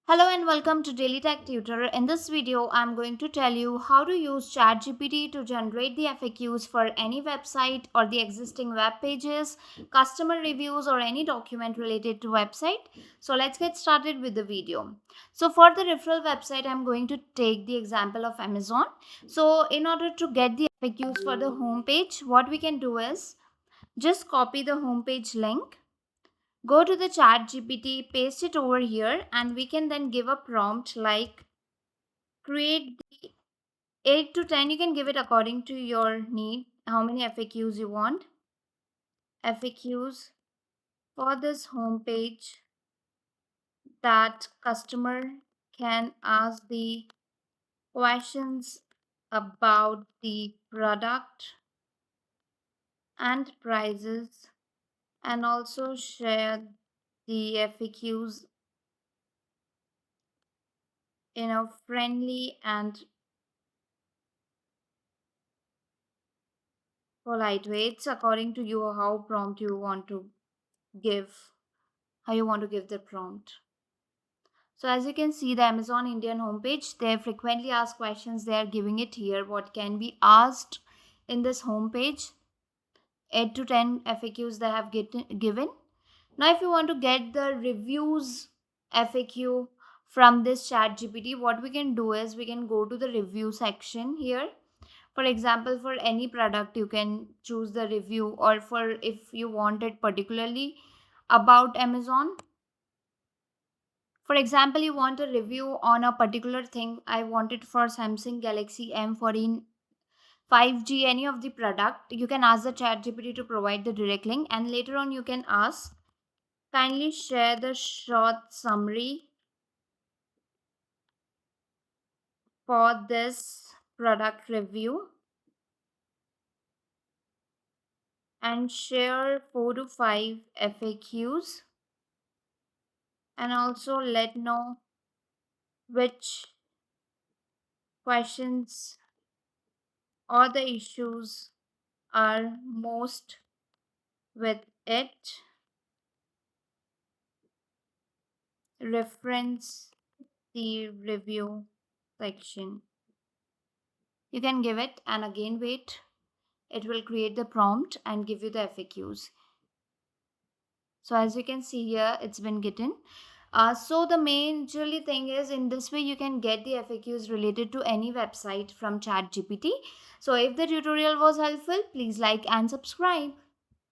Hello and welcome to Daily Tech Tutor. In this video, I'm going to tell you how to use ChatGPT to generate the FAQs for any website or the existing web pages, customer reviews, or any document related to website. So let's get started with the video. So for the referral website, I'm going to take the example of Amazon. So in order to get the FAQs for the homepage, what we can do is just copy the homepage link. Go to the chat GPT, paste it over here, and we can then give a prompt like create the 8 to 10. You can give it according to your need, how many FAQs you want. FAQs for this homepage that customer can ask the questions about the product and prices, and also share the FAQs in a friendly and polite way. It's according to you how prompt you want to give, how you want to give the prompt. So as you can see, the Amazon Indian homepage, they frequently asked questions. They are giving it here. What can be asked in this homepage? 8 to 10 FAQs they have given. Now, if you want to get the reviews FAQ from this chat GPT, what we can do is we can go to the review section here. For example, for any product you can choose the review, or for if you want it particularly about Amazon. For example, you want a review on a particular thing. I want it for Samsung Galaxy M14 5G, any of the product. You can ask the chat GPT to provide the direct link, and later on you can ask kindly share the short summary for this product review and share 4 to 5 FAQs, and also let know which questions or the issues are most with it. Reference the review section. You can give it and again wait. It will create the prompt and give you the FAQs. So as you can see here, it's been getting. So the majorly thing is, in this way you can get the FAQs related to any website from ChatGPT. So if the tutorial was helpful, please like and subscribe.